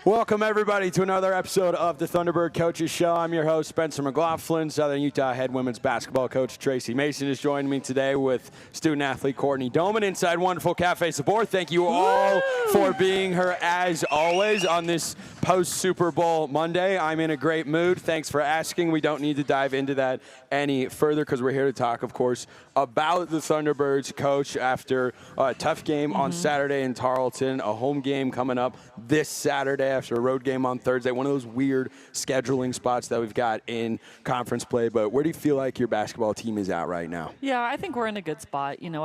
Welcome, everybody, to another episode of the Thunderbird Coaches Show. I'm your host, Spencer McLaughlin. Southern Utah head women's basketball coach Tracy Mason is joining me today with student-athlete Kortney Doman inside Wonderful Cafe Support. Thank you all for being here, as always, on this post-Super Bowl Monday. I'm in a great mood. Thanks for asking. We don't need to dive into that any further because we're here to talk, of course, about the Thunderbirds, coach, after a tough game on Saturday in Tarleton, a home game coming up this Saturday after a road game on Thursday. One of those weird scheduling spots that we've got in conference play. But where do you feel like your basketball team is at right now? Yeah, I think we're in a good spot. You know,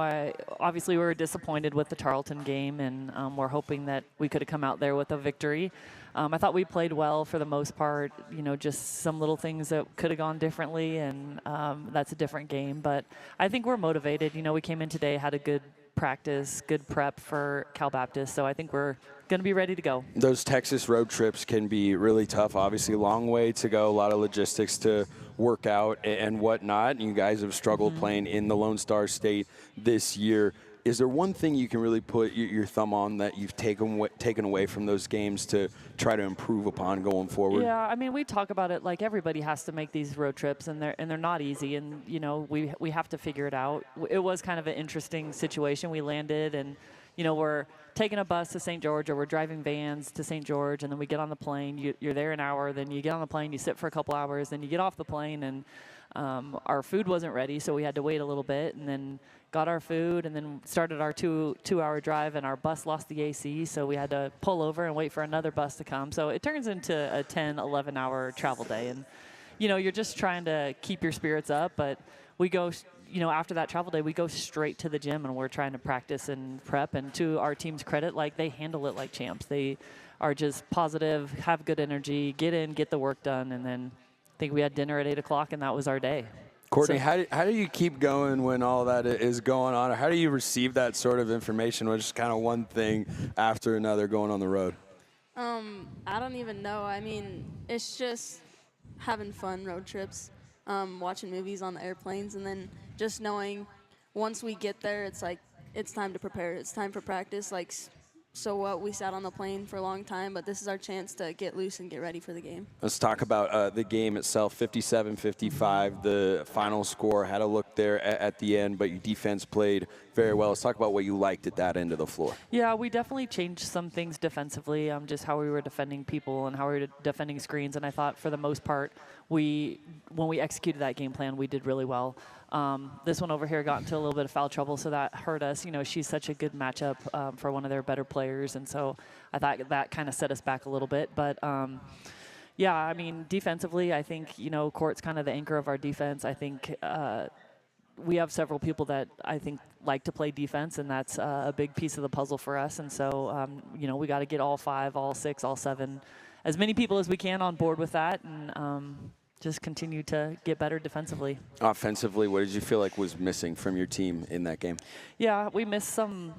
obviously we were disappointed with the Tarleton game, and we're hoping that we could have come out there with a victory. I thought we played well for the most part. You know, just some little things that could have gone differently, and that's a different game. But I think we're motivated. You know, we came in today, had a good practice, good prep for Cal Baptist, so I think we're going to be ready to go. Those Texas road trips can be really tough. Obviously, a long way to go, a lot of logistics to work out and whatnot. You guys have struggled playing in the Lone Star State this year. Is there one thing you can really put your thumb on that you've taken away from those games to try to improve upon going forward? Yeah, I mean, we talk about it like everybody has to make these road trips, and they're not easy, and you know, we have to figure it out. It was kind of an interesting situation. We landed, and you know, we're taking a bus to St. George, or we're driving vans to St. George, and then we get on the plane. You're there an hour, then you get on the plane, you sit for a couple hours, then you get off the plane, and our food wasn't ready, so we had to wait a little bit, and then got our food, and then started our two-hour drive, and our bus lost the AC, so we had to pull over and wait for another bus to come. So it turns into a 10, 11-hour travel day, and you know, you're just trying to keep your spirits up, but we go, you know, after that travel day, we go straight to the gym, and we're trying to practice and prep, and to our team's credit, like, they handle it like champs. They are just positive, have good energy, get in, get the work done, and then I think we had dinner at 8 o'clock, and that was our day. Kortney, how do you keep going when all that is going on? Or how do you receive that sort of information, which is kind of one thing after another going on the road? I don't even know. I mean, it's just having fun road trips, watching movies on the airplanes, and then just knowing once we get there, it's like it's time to prepare. It's time for practice. Like, so what? We sat on the plane for a long time, but this is our chance to get loose and get ready for the game. Let's talk about the game itself. 57-55, the final score. Had a look there at the end, but your defense played very well. Let's talk about what you liked at that end of the floor. Yeah, we definitely changed some things defensively, just how we were defending people and how we were defending screens. And I thought for the most part, when we executed that game plan, we did really well. This one over here got into a little bit of foul trouble, so that hurt us. You know, she's such a good matchup for one of their better players, and so I thought that kind of set us back a little bit. But yeah, I mean, defensively, I think, you know, Court's kind of the anchor of our defense. I think we have several people that I think like to play defense, and that's a big piece of the puzzle for us. And so, you know, we got to get all 5, all 6, all 7, as many people as we can on board with that, and just continue to get better defensively. Offensively, what did you feel like was missing from your team in that game? Yeah, we missed some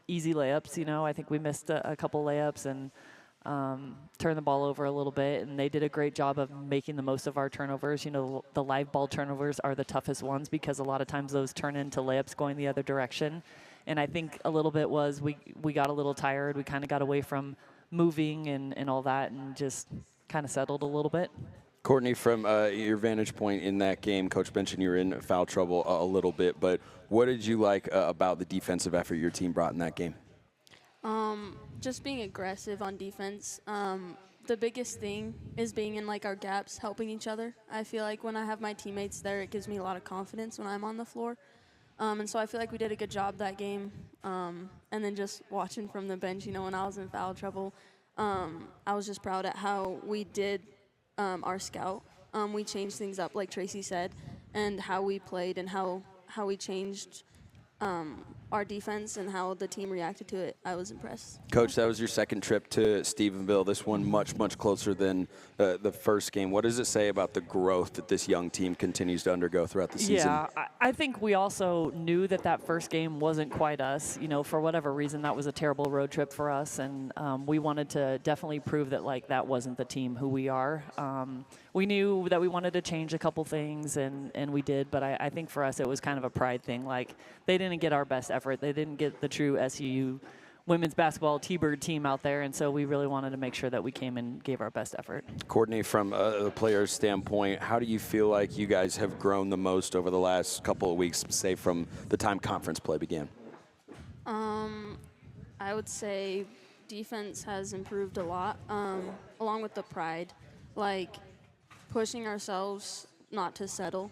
easy layups. You know, I think we missed a couple layups and turned the ball over a little bit, and they did a great job of making the most of our turnovers. You know, the live ball turnovers are the toughest ones because a lot of times those turn into layups going the other direction. And I think a little bit was we got a little tired. We kind of got away from moving and all that, and just kind of settled a little bit. Kortney, from your vantage point in that game, Coach mentioned you were in foul trouble a little bit, but what did you like about the defensive effort your team brought in that game? Just being aggressive on defense. The biggest thing is being in, like, our gaps, helping each other. I feel like when I have my teammates there, it gives me a lot of confidence when I'm on the floor. And so I feel like we did a good job that game. And then just watching from the bench, you know, when I was in foul trouble, I was just proud at how we did our scout. We changed things up, like Tracy said, and how we played and how we changed our defense and how the team reacted to it. I was impressed. Coach, that was your second trip to Stephenville. This one much, much closer than the first game. What does it say about the growth that this young team continues to undergo throughout the season? Yeah, I think we also knew that first game wasn't quite us. You know, for whatever reason, that was a terrible road trip for us, and we wanted to definitely prove that, like, that wasn't the team who we are. We knew that we wanted to change a couple things, and we did, but I think for us it was kind of a pride thing. Like, they didn't get our best effort. They didn't get the true SUU women's basketball T-Bird team out there, and so we really wanted to make sure that we came and gave our best effort. Kortney, from a player's standpoint, how do you feel like you guys have grown the most over the last couple of weeks, say from the time conference play began? I would say defense has improved a lot, along with the pride, like pushing ourselves not to settle,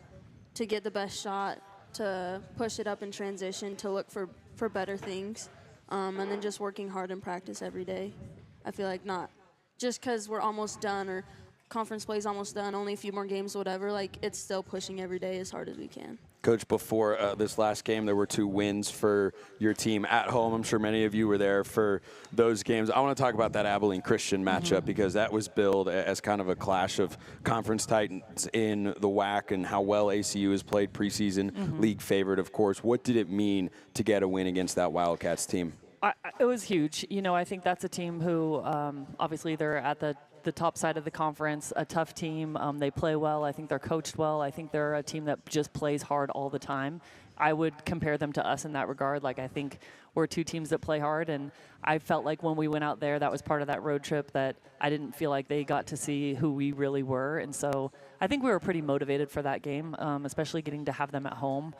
to get the best shot, to push it up in transition, to look for better things, and then just working hard in practice every day. I feel like not just because we're almost done or conference play's almost done, only a few more games, whatever, like it's still pushing every day as hard as we can. Coach, before this last game, there were 2 wins for your team at home. I'm sure many of you were there for those games. I want to talk about that Abilene Christian matchup because that was billed as kind of a clash of conference titans in the WAC and how well ACU has played preseason, league favorite, of course. What did it mean to get a win against that Wildcats team? It was huge. You know, I think that's a team who obviously they're at the top side of the conference, a tough team. They play well. I think they're coached well. I think they're a team that just plays hard all the time. I would compare them to us in that regard. Like, I think we're 2 teams that play hard, and I felt like when we went out there, that was part of that road trip that I didn't feel like they got to see who we really were. And so I think we were pretty motivated for that game, especially getting to have them at home.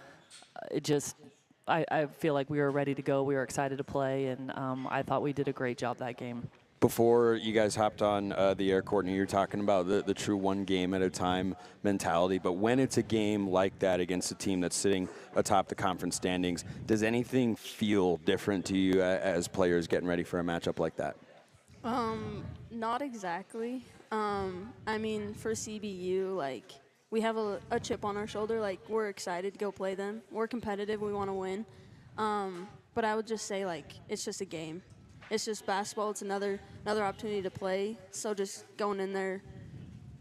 I feel like we were ready to go. We were excited to play, and I thought we did a great job that game. Before you guys hopped on the air, Kortney, you're talking about the true one game at a time mentality. But when it's a game like that against a team that's sitting atop the conference standings, does anything feel different to you as players getting ready for a matchup like that? Not exactly. I mean, for CBU, like, we have a chip on our shoulder. Like, we're excited to go play them. We're competitive. We want to win. But I would just say, like, it's just a game. It's just basketball. It's another opportunity to play. So just going in there,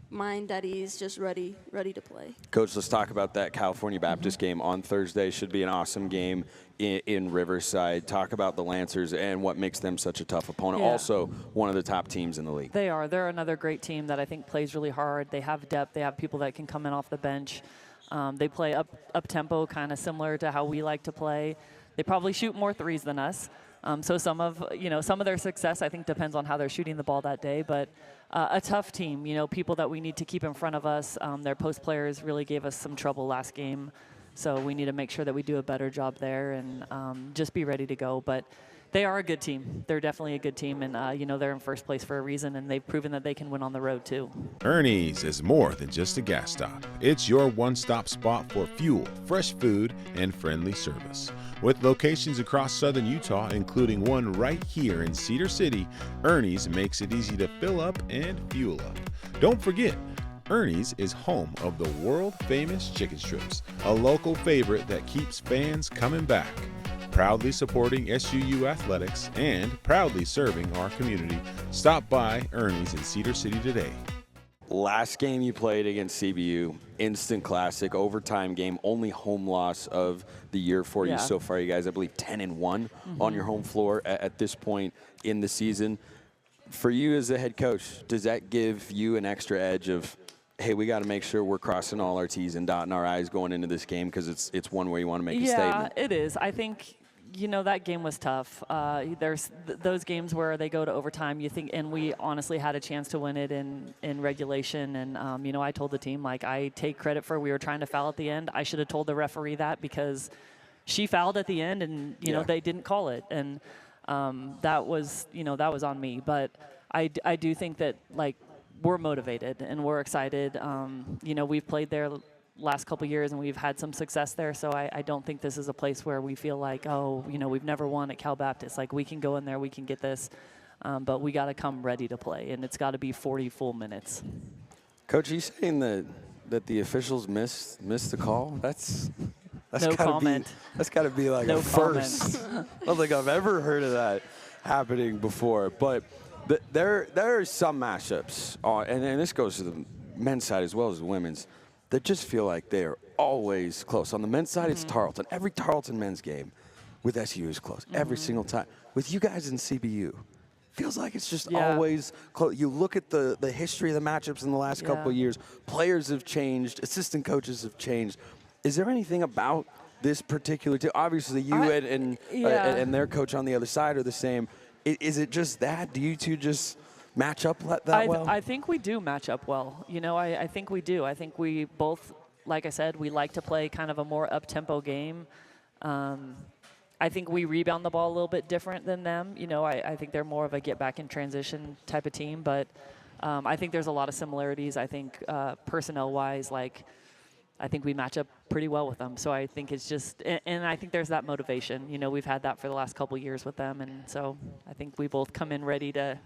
mind at ease, just ready to play. Coach, let's talk about that California Baptist game on Thursday. Should be an awesome game in Riverside. Talk about the Lancers and what makes them such a tough opponent. Yeah. Also, one of the top teams in the league. They are. They're another great team that I think plays really hard. They have depth. They have people that can come in off the bench. They play up tempo, kind of similar to how we like to play. They probably shoot more threes than us. So some of their success, I think, depends on how they're shooting the ball that day. But a tough team, people that we need to keep in front of us. Their post players really gave us some trouble last game. So we need to make sure that we do a better job there and just be ready to go. But they are a good team. They're definitely a good team. And, they're in first place for a reason. And they've proven that they can win on the road, too. Ernie's is more than just a gas stop. It's your one-stop spot for fuel, fresh food, and friendly service. With locations across southern Utah, including one right here in Cedar City, Ernie's makes it easy to fill up and fuel up. Don't forget, Ernie's is home of the world-famous chicken strips, a local favorite that keeps fans coming back. Proudly supporting SUU athletics and proudly serving our community. Stop by Ernie's in Cedar City today. Last game you played against CBU, instant classic, overtime game, only home loss of the year for you so far. You guys, I believe, 10-1 on your home floor at this point in the season. For you as a head coach, does that give you an extra edge of, hey, we got to make sure we're crossing all our T's and dotting our I's going into this game because it's one where you want to make a statement? Yeah, it is. I think that game was tough. There's those games where they go to overtime, you think, and we honestly had a chance to win it in regulation. And, I told the team, like, I take credit for we were trying to foul at the end. I should have told the referee that because she fouled at the end and, they didn't call it. And that was on me. But I do think that, like, we're motivated and we're excited. We've played there last couple years and we've had some success there, so I don't think this is a place where we feel like, we've never won at Cal Baptist. Like, we can go in there, we can get this, but we got to come ready to play, and it's got to be 40 full minutes. Coach, are you saying that the officials missed the call? That's no comment. That's got to be like no a first. I don't think I've ever heard of that happening before. But there are some matchups, and this goes to the men's side as well as the women's, that just feel like they are always close. On the men's side, it's Tarleton. Every Tarleton men's game with SU is close, every single time. With you guys in CBU, feels like it's just always close. You look at the history of the matchups in the last couple of years, players have changed, assistant coaches have changed. Is there anything about this particular team? Obviously, you and their coach on the other side are the same. Is it just that? Do you two just match up that well? I think we do match up well. I think we do. I think we both, like I said, we like to play kind of a more up-tempo game. I think we rebound the ball a little bit different than them. I think they're more of a get back in transition type of team, but I think there's a lot of similarities. I think personnel-wise, I think we match up pretty well with them. So I think it's just, and I think there's that motivation. We've had that for the last couple of years with them, and so I think we both come in ready to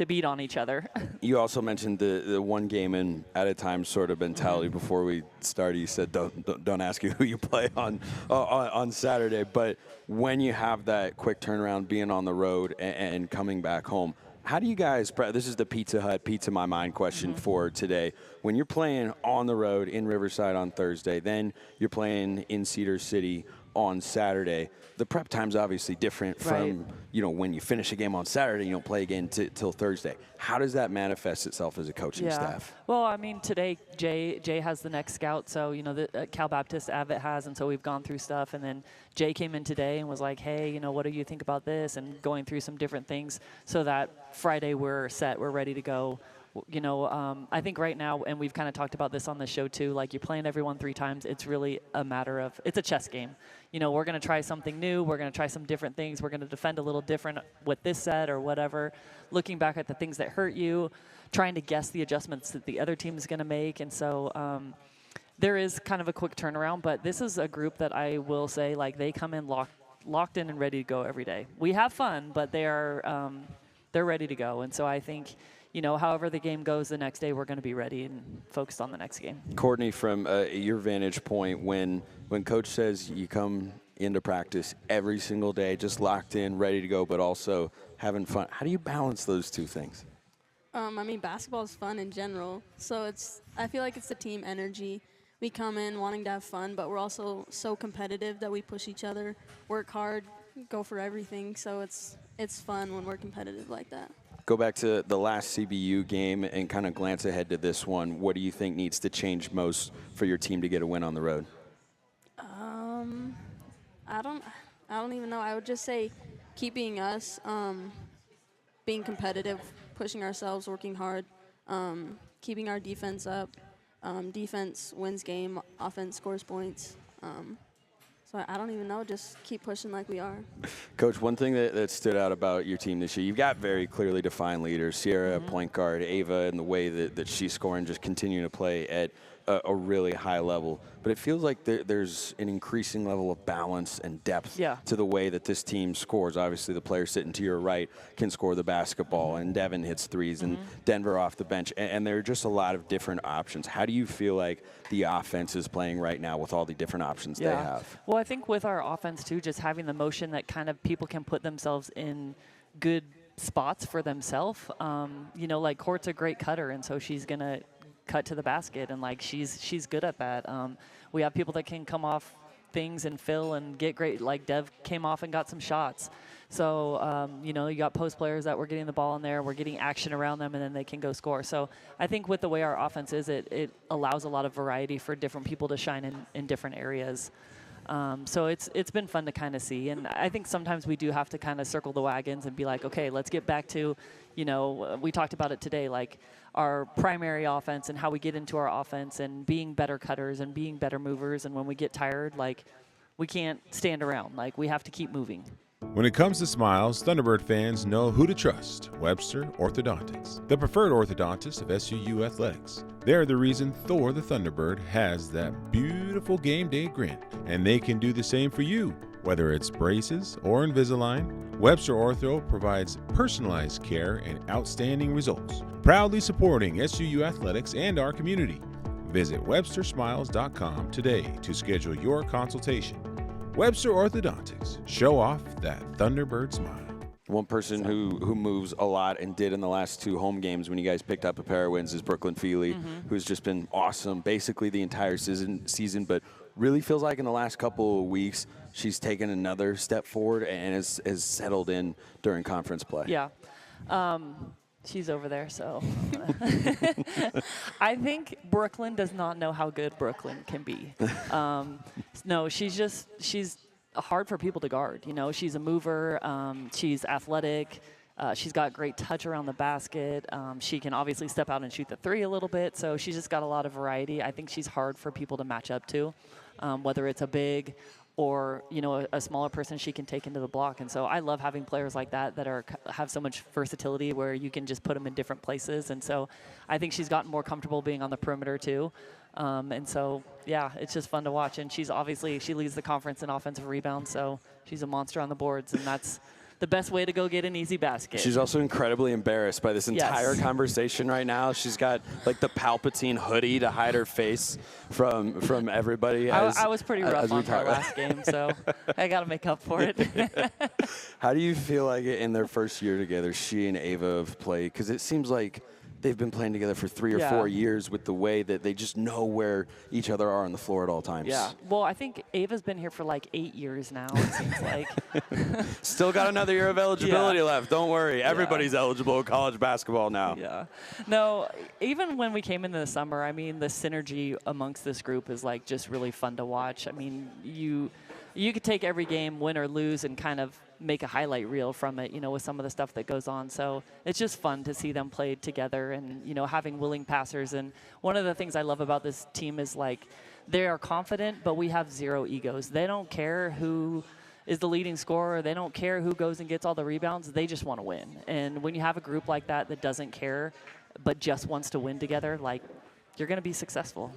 beat on each other. You also mentioned the one game in at a time sort of mentality before we started. You said don't ask you who you play on Saturday, but when you have that quick turnaround, being on the road and coming back home, how do you guys this is the Pizza Hut, pizza my mind question for today. When you're playing on the road in Riverside on Thursday, then you're playing in Cedar City on Saturday, the prep time's obviously different from, when you finish a game on Saturday, you don't play again till Thursday. How does that manifest itself as a coaching staff? Well, I mean, today Jay has the next scout, so, the Cal Baptist Abbott has, and so we've gone through stuff, and then Jay came in today and was like, hey, what do you think about this, and going through some different things so that Friday we're set, we're ready to go. I think right now, and we've kind of talked about this on the show too, you're playing everyone 3 times. It's really a matter of, it's a chess game. We're going to try something new. We're going to try some different things. We're going to defend a little different with this set or whatever, looking back at the things that hurt you, trying to guess the adjustments that the other team is going to make. And so there is kind of a quick turnaround, but this is a group that I will say, they come in locked in and ready to go every day. We have fun, but they're ready to go. And so I think, however the game goes the next day, we're going to be ready and focused on the next game. Kortney, from your vantage point, when Coach says you come into practice every single day, just locked in, ready to go, but also having fun, how do you balance those two things? Basketball is fun in general, so I feel like it's the team energy. We come in wanting to have fun, but we're also so competitive that we push each other, work hard, go for everything, so it's fun when we're competitive like that. Go back to the last CBU game and kind of glance ahead to this one. What do you think needs to change most for your team to get a win on the road? I don't even know. I would just say keep being us, being competitive, pushing ourselves, working hard, keeping our defense up. Defense wins game, offense scores points. So I don't even know, just keep pushing like we are. Coach, one thing that stood out about your team this year, you've got very clearly defined leaders. Sierra, point guard, Ava, and the way that she's scoring, just continuing to play at a really high level. But it feels like there's an increasing level of balance and depth to the way that this team scores. Obviously, the player sitting to your right can score the basketball, and Devin hits threes, and Denver off the bench. And there are just a lot of different options. How do you feel like the offense is playing right now with all the different options they have? Well, I think with our offense, too, just having the motion that kind of people can put themselves in good spots for themselves. Court's a great cutter, and so she's going to cut to the basket, and she's good at that. We have people that can come off things and fill and get great, Dev came off and got some shots. So, you got post players that we're getting the ball in there, we're getting action around them, and then they can go score. So I think with the way our offense is, it allows a lot of variety for different people to shine in different areas. So it's been fun to kind of see. And I think sometimes we do have to kind of circle the wagons and be like, okay, let's get back to, we talked about it today, our primary offense and how we get into our offense and being better cutters and being better movers. And when we get tired, we can't stand around. We have to keep moving. When it comes to smiles, Thunderbird fans know who to trust: Webster Orthodontics, the preferred orthodontist of SUU Athletics. They're the reason Thor the Thunderbird has that beautiful game day grin, and they can do the same for you. Whether it's braces or Invisalign, Webster Ortho provides personalized care and outstanding results, proudly supporting SUU Athletics and our community. Visit WebsterSmiles.com today to schedule your consultation. Webster Orthodontics. Show off that Thunderbird smile. One person who moves a lot and did in the last 2 home games when you guys picked up a pair of wins is Brooklyn Feely, who's just been awesome basically the entire season, but really feels like in the last couple of weeks she's taken another step forward and has settled in during conference play. Yeah. She's over there, so I think Brooklyn does not know how good Brooklyn can be. No, she's hard for people to guard. You know, she's a mover. She's athletic. She's got great touch around the basket. She can obviously step out and shoot the three a little bit. So she's just got a lot of variety. I think she's hard for people to match up to, whether it's a big or, you know, a smaller person she can take into the block. And so I love having players like that have so much versatility where you can just put them in different places. And so I think she's gotten more comfortable being on the perimeter too. And so, yeah, it's just fun to watch. And she leads the conference in offensive rebounds, so she's a monster on the boards, and that's the best way to go get an easy basket. She's also incredibly embarrassed by this entire conversation right now. She's got like the Palpatine hoodie to hide her face from everybody. I was pretty rough on her last game, so I got to make up for it. How do you feel like in their first year together, she and Ava have played? Because it seems like they've been playing together for 3 or 4 years with the way that they just know where each other are on the floor at all times. Yeah. Well, I think Ava's been here for like 8 years now, it seems like. Still got another year of eligibility left. Don't worry. Everybody's eligible in college basketball now. Yeah. No, even when we came into the summer, I mean, the synergy amongst this group is like just really fun to watch. I mean, you could take every game, win or lose, and kind of make a highlight reel from it, you know, with some of the stuff that goes on. So it's just fun to see them play together and, you know, having willing passers. And one of the things I love about this team is, like, they are confident, but we have zero egos. They don't care who is the leading scorer. They don't care who goes and gets all the rebounds. They just want to win. And when you have a group like that that doesn't care but just wants to win together, like, you're going to be successful.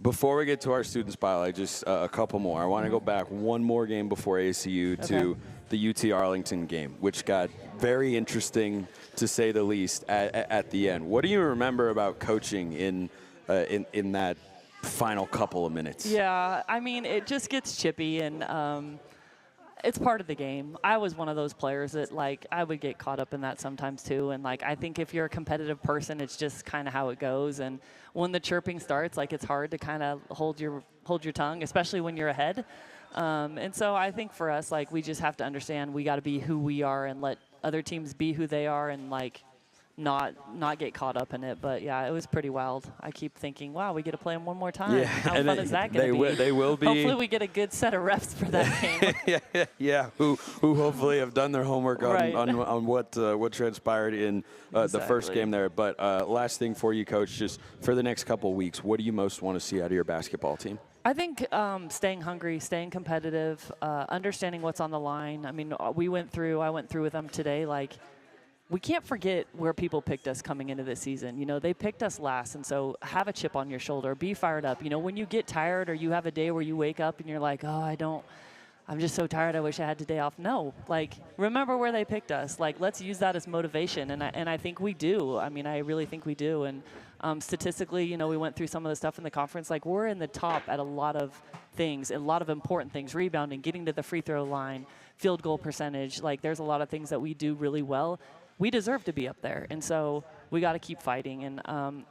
Before we get to our student spotlight, just a couple more. I want to go back one more game before ACU to the UT Arlington game, which got very interesting, to say the least, at the end. What do you remember about coaching in that final couple of minutes? Yeah, I mean, it just gets chippy, and it's part of the game. I was one of those players that, like, I would get caught up in that sometimes too. And, like, I think if you're a competitive person, it's just kind of how it goes. And when the chirping starts, like, it's hard to kind of hold your tongue, especially when you're ahead. And so I think for us, like, we just have to understand we got to be who we are and let other teams be who they are, and, like, not get caught up in it. But yeah, it was pretty wild. I keep thinking, wow, we get to play them one more time. Yeah, how fun is that going to be? They will be. Hopefully we get a good set of refs for that game. yeah. Who hopefully have done their homework on what transpired in the first game there. But last thing for you, Coach, just for the next couple of weeks, what do you most want to see out of your basketball team? I think staying hungry, staying competitive, understanding what's on the line. I mean, I went through with them today, like, we can't forget where people picked us coming into this season. You know, they picked us last, and so have a chip on your shoulder. Be fired up. You know, when you get tired or you have a day where you wake up and you're like, oh, I'm just so tired, I wish I had today off. No, like, remember where they picked us. Like, let's use that as motivation, and I think we do. I mean, I really think we do. And statistically, you know, we went through some of the stuff in the conference. Like, we're in the top at a lot of things, a lot of important things, rebounding, getting to the free throw line, field goal percentage. Like, there's a lot of things that we do really well. We deserve to be up there, and so we got to keep fighting. And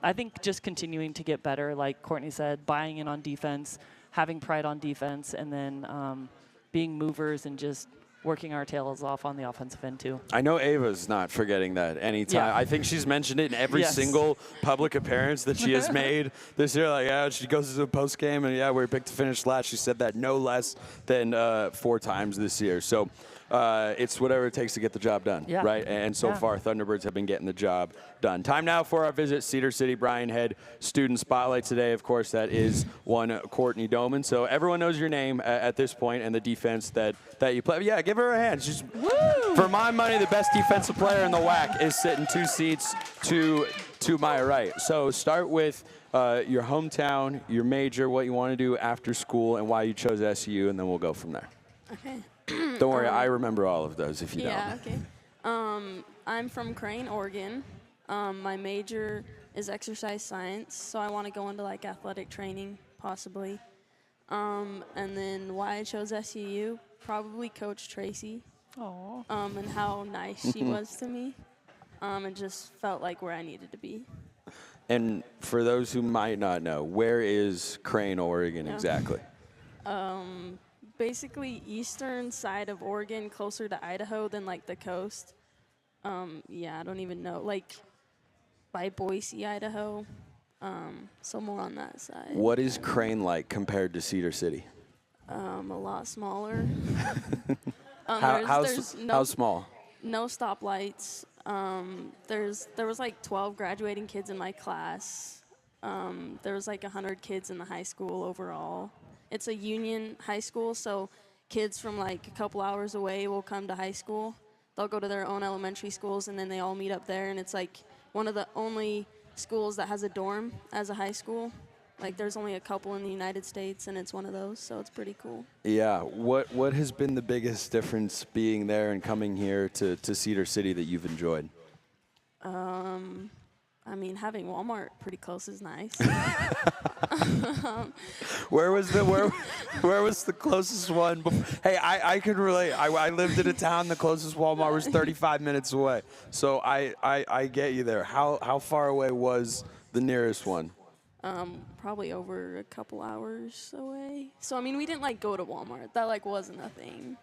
I think just continuing to get better, like Kortney said, buying in on defense, having pride on defense, and then being movers and just working our tails off on the offensive end too. I know Ava's not forgetting that anytime. Yeah. I think she's mentioned it in every single public appearance that she has made this year. Like, she goes to the post game, and we're picked to finish last. She said that no less than 4 times this year. So it's whatever it takes to get the job done, right? And so far, Thunderbirds have been getting the job done. Time now for our visit Cedar City Brian Head student spotlight today. Of course, that is one Kortney Doman. So everyone knows your name at this point and the defense that you play. Yeah, give her a hand. She's, for my money, the best defensive player in the WAC is sitting 2 seats to my right. So start with your hometown, your major, what you want to do after school, and why you chose SUU, and then we'll go from there. Okay. Don't worry, I remember all of those if you don't. Yeah, okay. I'm from Crane, Oregon. My major is exercise science, so I want to go into, like, athletic training, possibly. And then why I chose SUU, probably Coach Tracy. Aww. And how nice she was to me. And just felt like where I needed to be. And for those who might not know, where is Crane, Oregon exactly? Basically eastern side of Oregon, closer to Idaho than, like, the coast. Yeah, I don't even know. Like, by Boise, Idaho. So more on that side. What is Crane like compared to Cedar City? A lot smaller. How no, small? no stoplights. There was like 12 graduating kids in my class. There was like 100 kids in the high school overall. It's a union high school, so kids from like a couple hours away will come to high school. They'll go to their own elementary schools, and then they all meet up there, and it's like one of the only schools that has a dorm as a high school. Like, there's only a couple in the United States, and it's one of those, so it's pretty cool. Yeah. What has been the biggest difference being there and coming here to Cedar City that you've enjoyed? I mean, having Walmart pretty close is nice. Where was the closest one? Hey, I could relate. I lived in a town. The closest Walmart was 35 minutes away. So I get you there. How far away was the nearest one? Probably over a couple hours away. So, I mean, we didn't, like, go to Walmart. That, like, wasn't a thing.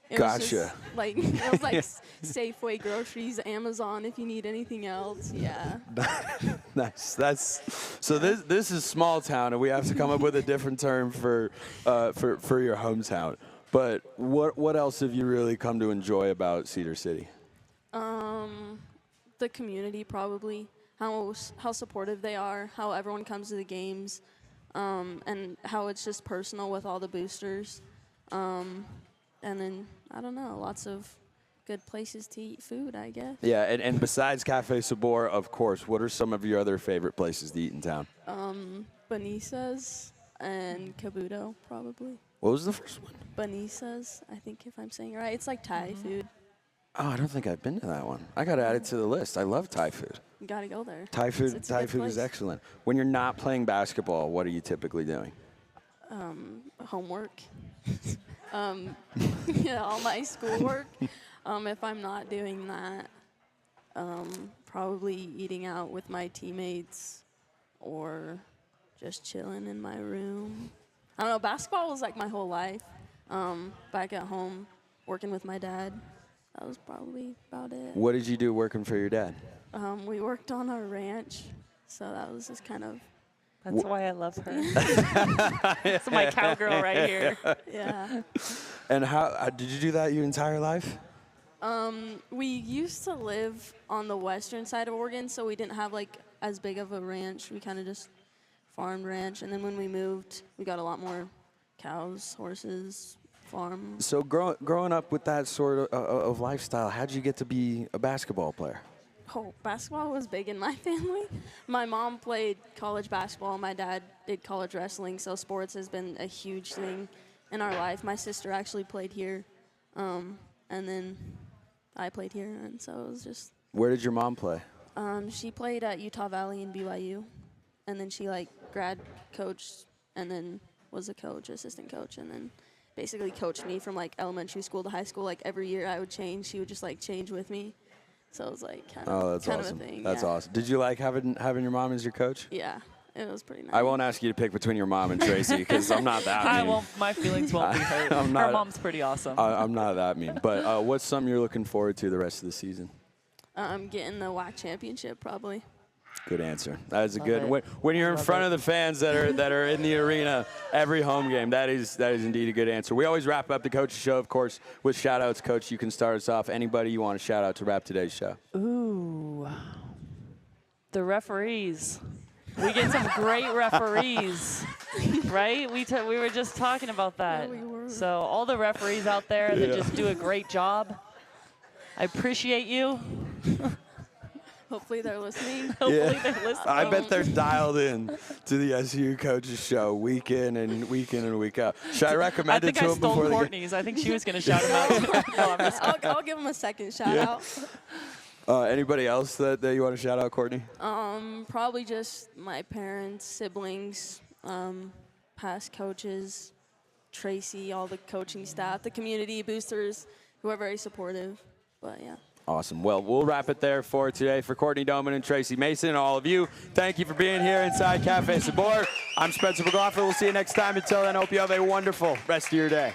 It was Gotcha. just, like, it was like Safeway, groceries, Amazon if you need anything else. Yeah. Nice. So this is small town, and we have to come up with a different term for your hometown. But what else have you really come to enjoy about Cedar City? The community, probably. How supportive they are, how everyone comes to the games, and how it's just personal with all the boosters. And then, I don't know, lots of good places to eat food, I guess. Yeah, and besides Cafe Sabor, of course, what are some of your other favorite places to eat in town? Benisa's and Kabuto, probably. What was the first one? Benisa's, I think, if I'm saying it right. It's like Thai food. Oh, I don't think I've been to that one. I got to add it to the list. I love Thai food. You gotta go there. Thai food It's a good is place. excellent. When you're not playing basketball, what are you typically doing? Homework. Yeah, all my schoolwork. If I'm not doing that, probably eating out with my teammates or just chilling in my room. I don't know, basketball was like my whole life. Back at home, working with my dad. That was probably about it. What did you do working for your dad? We worked on our ranch, so that was just kind of, That's why I love her. That's my cowgirl right here. yeah. And how did you do that your entire life? We used to live on the western side of Oregon, so we didn't have like as big of a ranch. We kind of just farmed ranch, and then when we moved, we got a lot more cows, horses, farm. So growing up with that sort of lifestyle, how'd you get to be a basketball player? Oh, basketball was big in my family. My mom played college basketball. My dad did college wrestling, so sports has been a huge thing in our life. My sister actually played here, and then I played here, and so it was just. Where did your mom play? She played at Utah Valley and BYU, and then she like grad coached, and then was a coach, assistant coach, and then basically coached me from like elementary school to high school. Like every year I would change, she would just like change with me. So it was like kind of awesome. a thing. That's yeah. awesome. Did you like having your mom as your coach? Yeah, it was pretty nice. I won't ask you to pick between your mom and Tracy because I'm not that mean. My feelings won't be hurt. Her mom's pretty awesome. I'm not that mean. But what's something you're looking forward to the rest of the season? Getting the WAC championship probably. Good answer. That is a Love good. it. When you're in Love front it. of the fans that are in the arena every home game, that is indeed a good answer. We always wrap up the coach's show, of course, with shout outs. Coach, you can start us off. Anybody you want to shout out to wrap today's show? Ooh, the referees. We get some great referees, right? We were just talking about that. Yeah, we were. So all the referees out there that just do a great job, I appreciate you. Hopefully they're listening. Hopefully they're listening. I bet they're dialed in to the SUU coaches show week in and week out. Should I recommend it to them before they get? Courtney's. I think she was going to shout him out. No, I'm just I'll give them a second shout out. Anybody else that you want to shout out, Kortney? Probably just my parents, siblings, past coaches, Tracy, all the coaching staff, the community boosters, who are very supportive. But yeah. Awesome. Well, we'll wrap it there for today. For Kortney Doman and Tracy Mason and all of you, thank you for being here inside Cafe Sabor. I'm Spencer McLaughlin. We'll see you next time. Until then, hope you have a wonderful rest of your day.